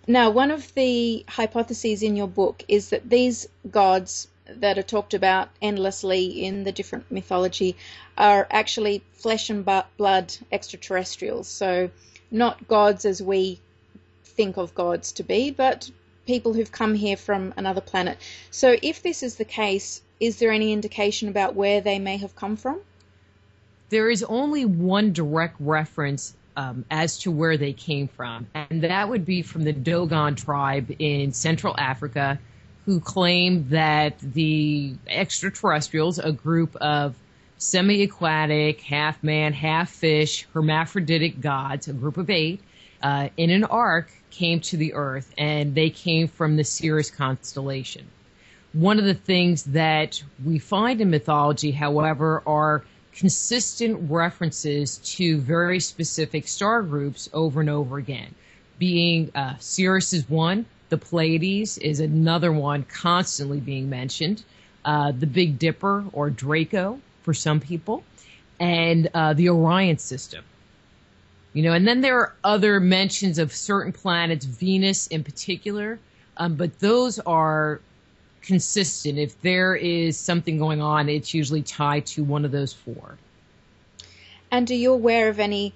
Now, one of the hypotheses in your book is that these gods that are talked about endlessly in the different mythology are actually flesh and blood extraterrestrials. So not gods as we think of gods to be, but people who've come here from another planet. So if this is the case, is there any indication about where they may have come from? There is only one direct reference as to where they came from, and that would be from the Dogon tribe in Central Africa, who claimed that the extraterrestrials, a group of semi-aquatic, half-man, half-fish, hermaphroditic gods, a group of 8, in an ark, came to the Earth, and they came from the Sirius constellation. One of the things that we find in mythology, however, are consistent references to very specific star groups over and over again. Being Sirius is one, the Pleiades is another one constantly being mentioned, the Big Dipper or Draco for some people, and the Orion system. And then there are other mentions of certain planets, Venus in particular, but those are consistent. If there is something going on, it's usually tied to one of those 4. And are you aware of any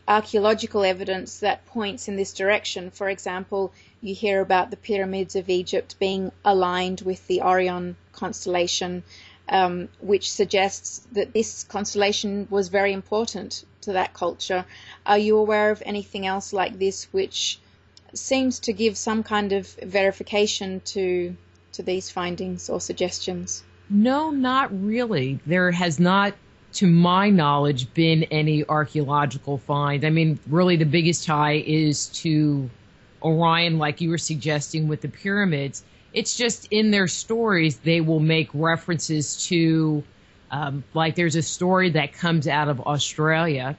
archaeological evidence that points in this direction? For example, you hear about the pyramids of Egypt being aligned with the Orion constellation, which suggests that this constellation was very important to that culture. Are you aware of anything else like this which seems to give some kind of verification to these findings or suggestions? No, not really. There has not, to my knowledge, been any archaeological find. I mean, really the biggest tie is to Orion, like you were suggesting with the pyramids. It's just in their stories they will make references to, like there's a story that comes out of Australia,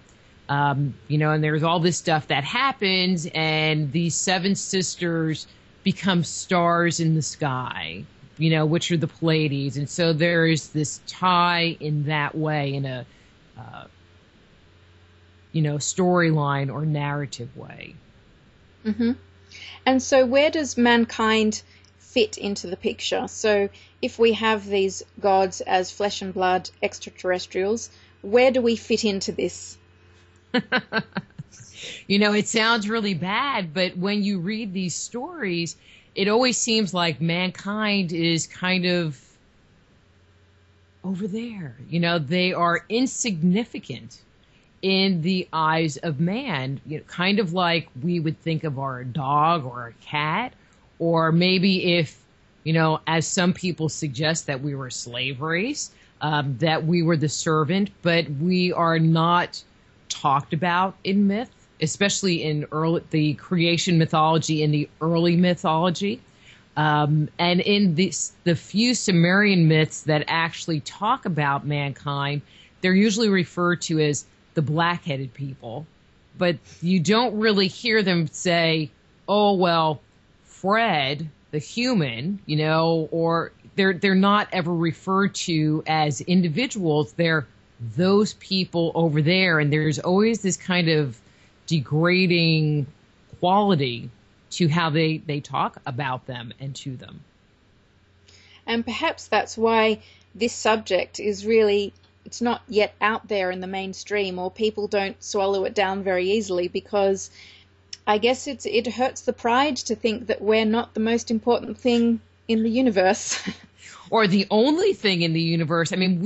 and there's all this stuff that happens, and these 7 sisters become stars in the sky, which are the Pleiades. And so there is this tie in that way, in a, storyline or narrative way. Mm-hmm. And so where does mankind fit into the picture? So if we have these gods as flesh and blood extraterrestrials, where do we fit into this? It sounds really bad, but when you read these stories, it always seems like mankind is kind of over there. They are insignificant in the eyes of man, kind of like we would think of our dog or a cat, or maybe if, as some people suggest, that we were a slave race, that we were the servant, but we are not talked about in myth, especially in the creation mythology, in the early mythology. And in the few Sumerian myths that actually talk about mankind, they're usually referred to as the black-headed people. But you don't really hear them say, oh, well, Fred, the human, or they're not ever referred to as individuals. They're those people over there. And there's always this kind of degrading quality to how they talk about them and to them. And perhaps that's why this subject is really, it's not yet out there in the mainstream, or people don't swallow it down very easily, because I guess it hurts the pride to think that we're not the most important thing in the universe. Or the only thing in the universe. I mean,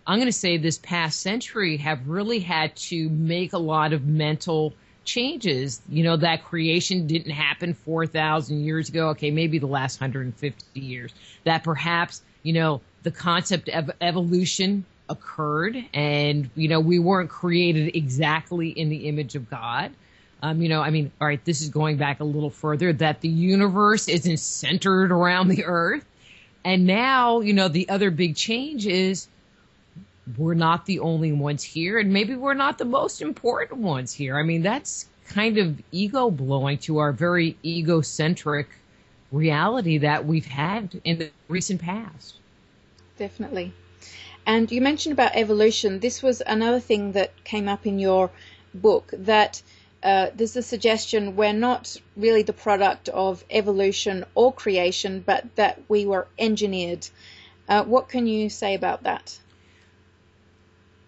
I'm going to say this past century have really had to make a lot of mental changes. That creation didn't happen 4,000 years ago. Okay, maybe the last 150 years. That perhaps, the concept of evolution occurred, and, we weren't created exactly in the image of God. All right, this is going back a little further, that the universe isn't centered around the earth. And now, the other big change is we're not the only ones here, and maybe we're not the most important ones here. I mean, that's kind of ego-blowing to our very egocentric reality that we've had in the recent past. Definitely. And you mentioned about evolution. This was another thing that came up in your book, that there's the suggestion we're not really the product of evolution or creation, but that we were engineered. What can you say about that?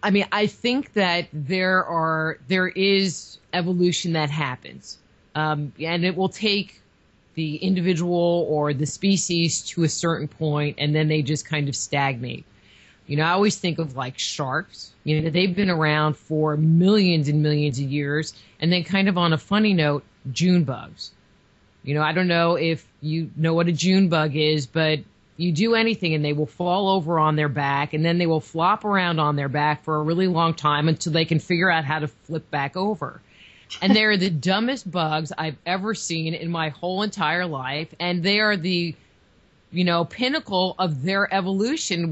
I mean, I think that there is evolution that happens, and it will take the individual or the species to a certain point, and then they just kind of stagnate. You know, I always think of like sharks. You know, they've been around for millions and millions of years, and then kind of on a funny note, June bugs. You know, I don't know if you know what a June bug is, but you do anything and they will fall over on their back, and then they will flop around on their back for a really long time until they can figure out how to flip back over. And they're the dumbest bugs I've ever seen in my whole entire life. And they are the, you know, pinnacle of their evolution,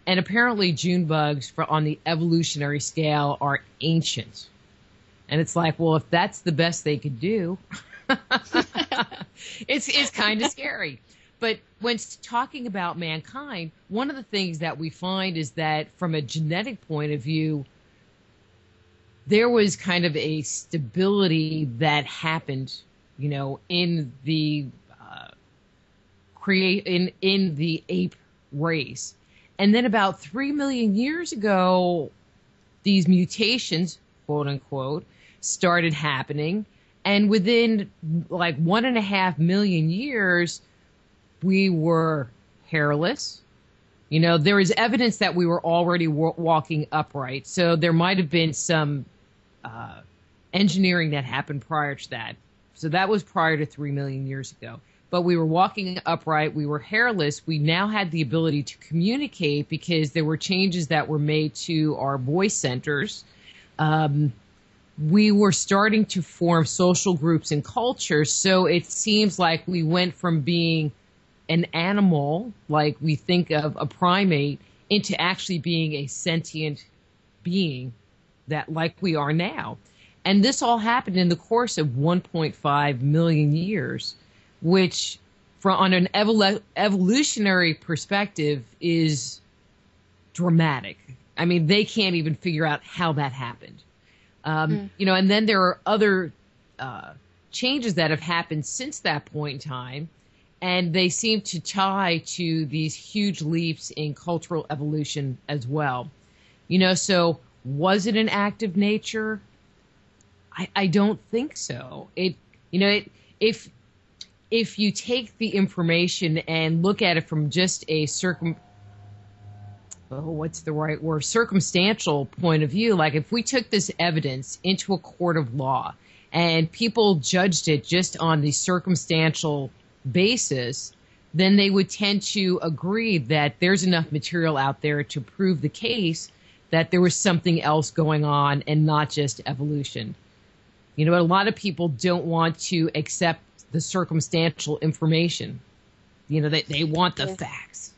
and apparently June bugs on the evolutionary scale are ancient. And it's like, well, if that's the best they could do, it's kind of scary. But when talking about mankind, one of the things that we find is that from a genetic point of view, there was kind of a stability that happened, you know, in the in the ape race. And then about 3 million years ago, these mutations, quote unquote, started happening. And within like 1.5 million years, we were hairless. You know, there is evidence that we were already walking upright. So there might have been some engineering that happened prior to that. So that was prior to 3 million years ago. But we were walking upright. We were hairless. We now had the ability to communicate because there were changes that were made to our voice centers. We were starting to form social groups and cultures. So it seems like we went from being an animal, like we think of a primate, into actually being a sentient being that like we are now. And this all happened in the course of 1.5 million years, which on an evolutionary perspective is dramatic. I mean, they can't even figure out how that happened. You know, and then there are other changes that have happened since that point in time, and they seem to tie to these huge leaps in cultural evolution as well. You know, so was it an act of nature? I don't think so. If you take the information and look at it from just a circumstantial point of view, like if we took this evidence into a court of law and people judged it just on the circumstantial basis, then they would tend to agree that there's enough material out there to prove the case that there was something else going on and not just evolution. You know, a lot of people don't want to accept the circumstantial information. You know, they want the facts.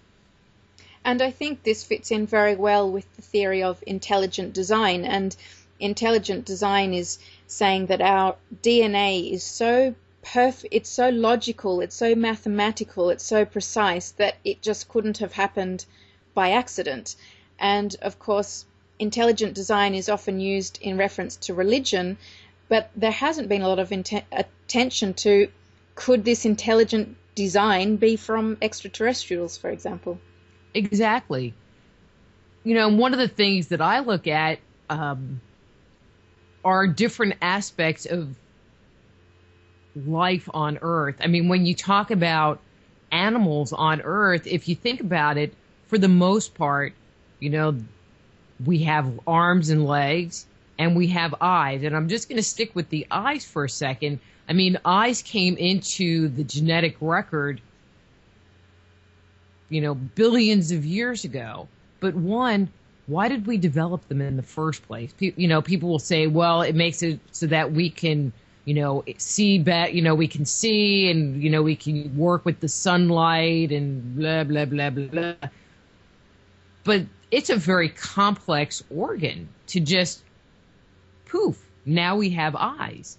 And I think this fits in very well with the theory of intelligent design. And intelligent design is saying that our DNA is so perfect, it's so logical, it's so mathematical, it's so precise that it just couldn't have happened by accident. And of course, intelligent design is often used in reference to religion, but there hasn't been a lot of attention to, could this intelligent design be from extraterrestrials, for example? Exactly. You know, one of the things that I look at are different aspects of life on Earth. I mean, when you talk about animals on Earth, if you think about it, for the most part, you know, we have arms and legs and we have eyes. And I'm just going to stick with the eyes for a second. I mean, eyes came into the genetic record, you know, billions of years ago. But one, why did we develop them in the first place? You know, people will say, well, it makes it so that we can, you know, see better, you know, we can see and, you know, we can work with the sunlight and blah, blah, blah, blah, blah. But it's a very complex organ to just poof, now we have eyes.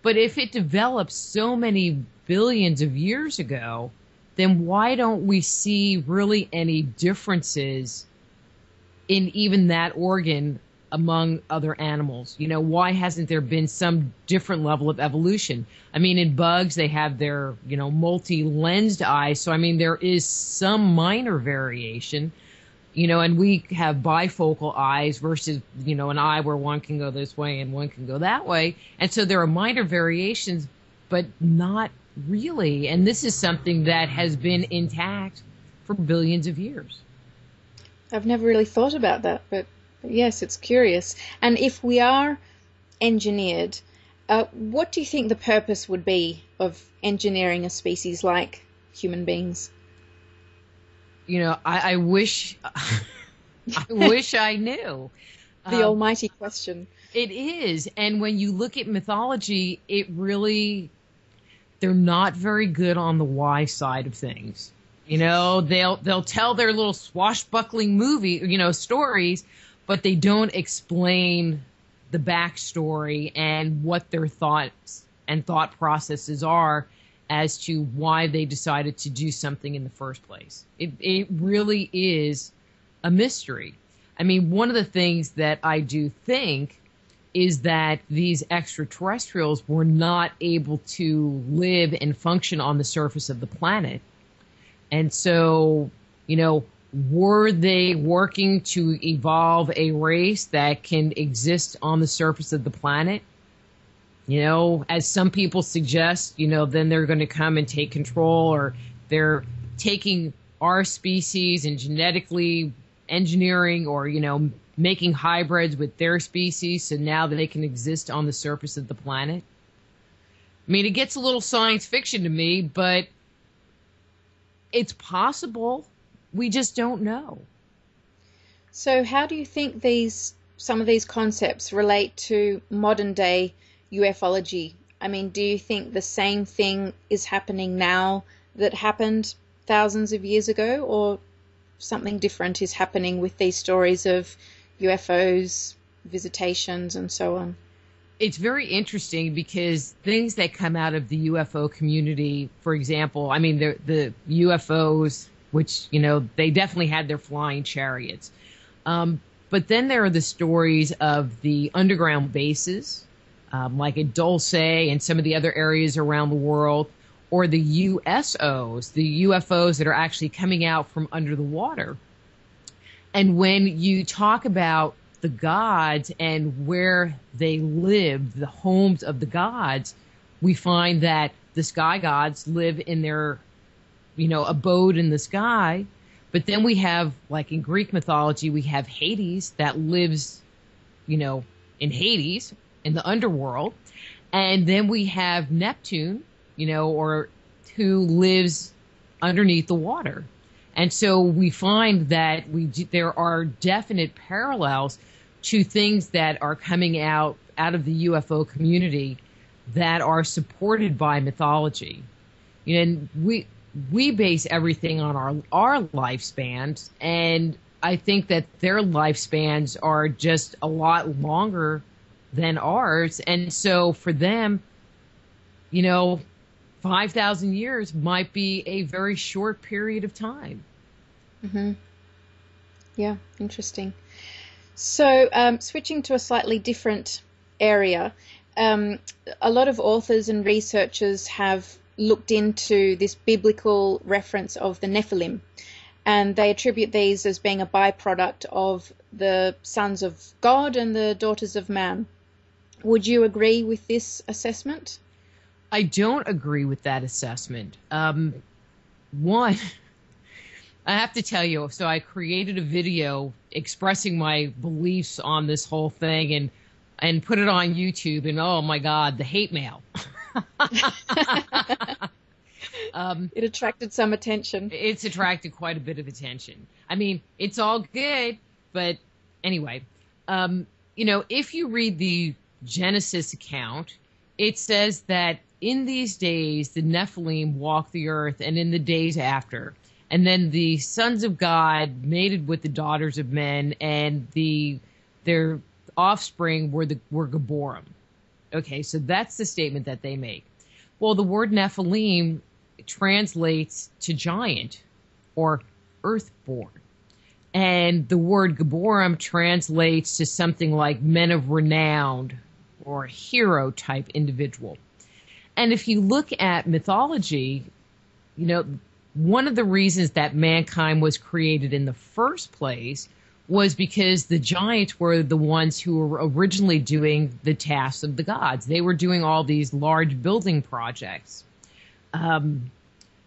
But if it developed so many billions of years ago, then why don't we see really any differences in even that organ among other animals? You know, why hasn't there been some different level of evolution? I mean, in bugs, they have their, you know, multi-lensed eyes. So, I mean, there is some minor variation, you know, and we have bifocal eyes versus, you know, an eye where one can go this way and one can go that way. And so there are minor variations, but not really. And this is something that has been intact for billions of years. I've never really thought about that, but yes, it's curious. And if we are engineered, what do you think the purpose would be of engineering a species like human beings? You know, I wish, I wish I knew. The almighty question. It is. And when you look at mythology, it really, they're not very good on the why side of things. You know, they'll tell their little swashbuckling movie, you know, stories, but they don't explain the backstory and what their thoughts and thought processes are as to why they decided to do something in the first place. It really is a mystery. I mean, one of the things that I do think is that these extraterrestrials were not able to live and function on the surface of the planet. And so, you know, were they working to evolve a race that can exist on the surface of the planet? You know, as some people suggest, you know, then they're going to come and take control, or they're taking our species and genetically engineering, or, you know, making hybrids with their species so now that they can exist on the surface of the planet. I mean, it gets a little science fiction to me, but it's possible. We just don't know. So how do you think some of these concepts relate to modern day ufology? I mean, do you think the same thing is happening now that happened thousands of years ago, or something different is happening with these stories of UFOs, visitations, and so on? It's very interesting because things that come out of the UFO community, for example, I mean, the UFOs, which, you know, they definitely had their flying chariots. But then there are the stories of the underground bases, like at Dulce and some of the other areas around the world, or the USOs, the UFOs that are actually coming out from under the water. And when you talk about the gods and where they lived, the homes of the gods, we find that the sky gods live in their, you know, abode in the sky. But then we have, like in Greek mythology, we have Hades that lives, you know, in Hades, in the underworld. And then we have Neptune, you know, or who lives underneath the water. And so we find that there are definite parallels to things that are coming out of the UFO community that are supported by mythology. You know, and we base everything on our lifespans, and I think that their lifespans are just a lot longer than ours. And so for them, you know, 5,000 years might be a very short period of time. Mm-hmm. Yeah, interesting. So switching to a slightly different area, a lot of authors and researchers have looked into this biblical reference of the Nephilim, and they attribute these as being a byproduct of the sons of God and the daughters of man. Would you agree with this assessment? I don't agree with that assessment. One, I have to tell you, so I created a video expressing my beliefs on this whole thing and put it on YouTube, and oh my God, the hate mail. It attracted some attention. It's attracted quite a bit of attention. I mean, it's all good, but anyway, you know, if you read the Genesis account, it says that in these days the Nephilim walked the earth, and in the days after. And then the sons of God mated with the daughters of men, and their offspring were Geborim. Okay, so that's the statement that they make. Well, the word Nephilim translates to giant or earthborn. And the word Gibborim translates to something like men of renown or hero type individual. And if you look at mythology, you know, one of the reasons that mankind was created in the first place was because the giants were the ones who were originally doing the tasks of the gods. They were doing all these large building projects.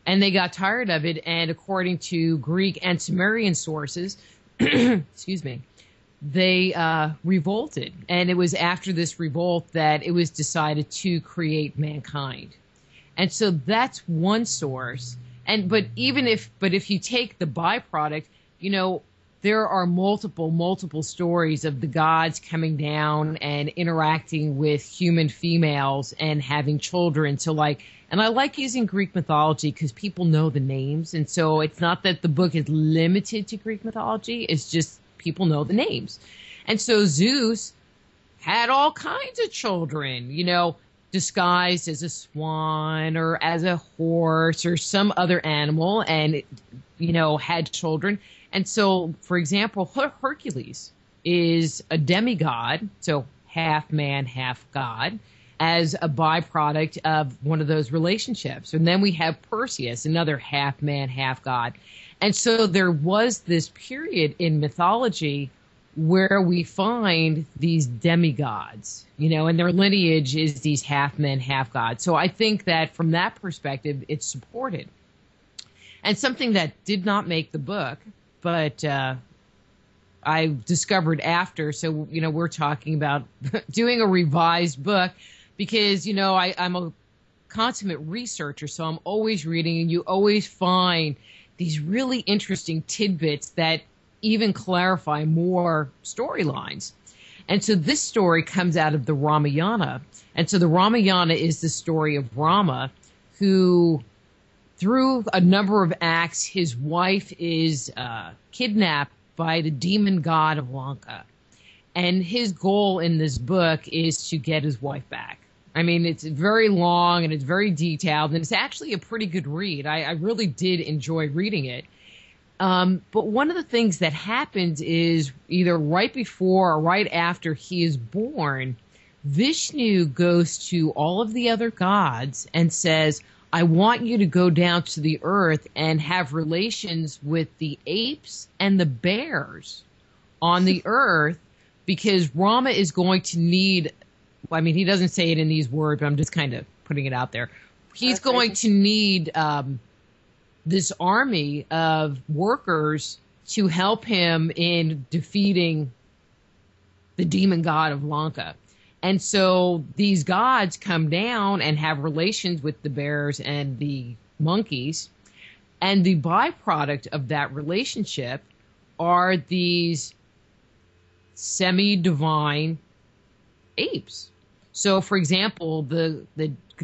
And they got tired of it, and according to Greek and Sumerian sources, excuse me, they revolted. And it was after this revolt that it was decided to create mankind. And so that's one source. But if you take the byproduct, you know, there are multiple stories of the gods coming down and interacting with human females and having children. So and I like using Greek mythology because people know the names. And so it's not that the book is limited to Greek mythology. It's just people know the names. And so Zeus had all kinds of children, you know, disguised as a swan or as a horse or some other animal, and, you know, had children. And so, for example, Hercules is a demigod, so half man, half god, as a byproduct of one of those relationships. And then we have Perseus, another half man, half god. And so there was this period in mythology where we find these demigods, you know, and their lineage is these half men, half gods. So I think that from that perspective, it's supported. And something that did not make the book, but I discovered after, so, you know, we're talking about doing a revised book because, you know, I'm a consummate researcher, so I'm always reading, and you always find these really interesting tidbits that even clarify more storylines. And so this story comes out of the Ramayana. And so the Ramayana is the story of Rama, who, through a number of acts, his wife is kidnapped by the demon god of Lanka. And his goal in this book is to get his wife back. I mean, it's very long and it's very detailed, and it's actually a pretty good read. I really did enjoy reading it. But one of the things that happens is either right before or right after he is born, Vishnu goes to all of the other gods and says, I want you to go down to the earth and have relations with the apes and the bears on the earth, because Rama is going to need, I mean, he doesn't say it in these words, but I'm just kind of putting it out there. He's going to need this army of workers to help him in defeating the demon god of Lanka. And so these gods come down and have relations with the bears and the monkeys. And the byproduct of that relationship are these semi-divine apes. So, for example, the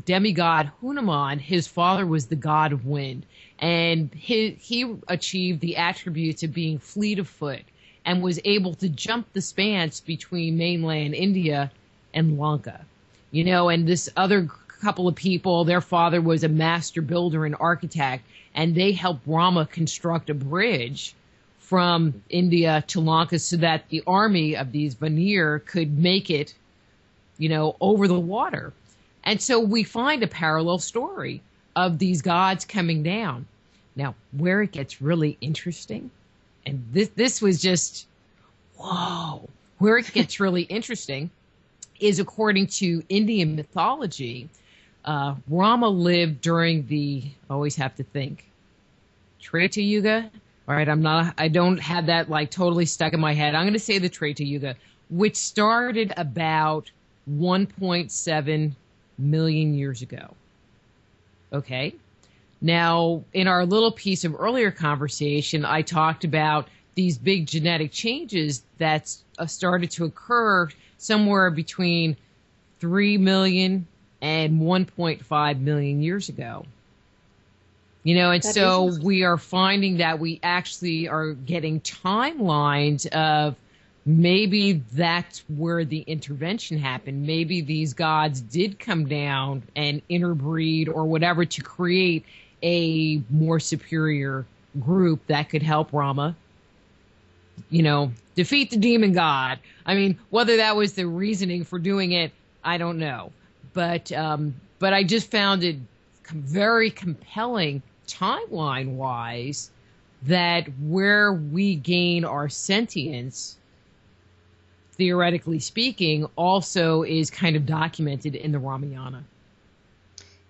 demigod Hanuman, his father was the god of wind. And he achieved the attributes of being fleet of foot and was able to jump the spans between mainland India and Lanka. You know, and this other couple of people, their father was a master builder and architect, and they helped Rama construct a bridge from India to Lanka so that the army of these Vanir could make it, you know, over the water. And so we find a parallel story of these gods coming down. Now, where it gets really interesting, and this was just, whoa, where it gets really interesting is, according to Indian mythology, Rama lived during the, always have to think, Treta Yuga. All right, I don't have that like totally stuck in my head. I'm going to say the Treta Yuga, which started about 1.7 million years ago. Okay. Now, in our little piece of earlier conversation, I talked about these big genetic changes that started to occur somewhere between 3 million and 1.5 million years ago. You know, and so we are finding that we actually are getting timelines of maybe that's where the intervention happened. Maybe these gods did come down and interbreed or whatever to create a more superior group that could help Rama defeat the demon god. I mean, whether that was the reasoning for doing it, I don't know. But I just found it very compelling timeline-wise that where we gain our sentience, theoretically speaking, also is kind of documented in the Ramayana.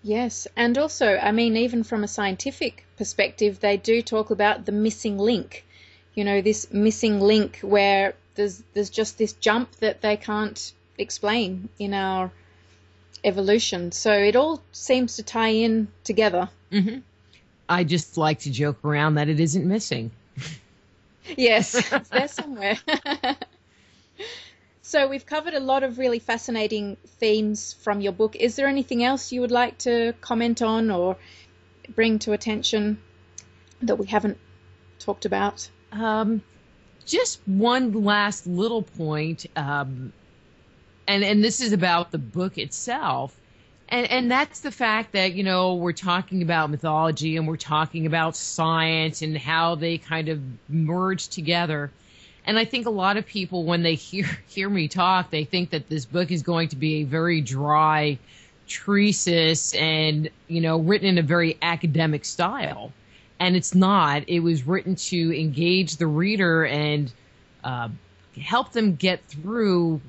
Yes, and also, I mean, even from a scientific perspective, they do talk about the missing link. This missing link where there's just this jump that they can't explain in our evolution. So it all seems to tie in together. Mm-hmm. I just like to joke around that it isn't missing. Yes, it's there somewhere. So we've covered a lot of really fascinating themes from your book. Is there anything else you would like to comment on or bring to attention that we haven't talked about? Just one last little point, and this is about the book itself, and that's the fact that we're talking about mythology and we're talking about science and how they kind of merge together. And I think a lot of people, when they hear me talk, they think that this book is going to be a very dry treatise and, written in a very academic style. And it's not. It was written to engage the reader and help them get through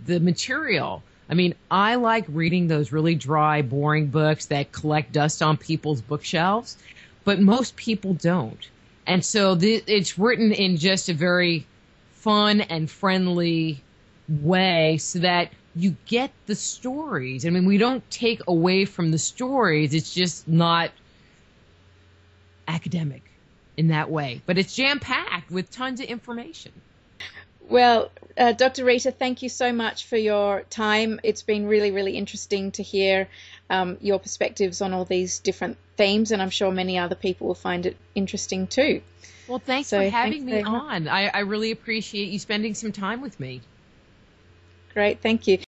the material. I mean, I like reading those really dry, boring books that collect dust on people's bookshelves, but most people don't. And so it's written in just a very fun and friendly way so that you get the stories. I mean, we don't take away from the stories. It's just not academic in that way. But it's jam-packed with tons of information. Well, Dr. Rita, thank you so much for your time. It's been really, really interesting to hear your perspectives on all these different themes, and I'm sure many other people will find it interesting too. Well, thanks for having me on. I really appreciate you spending some time with me. Great, thank you.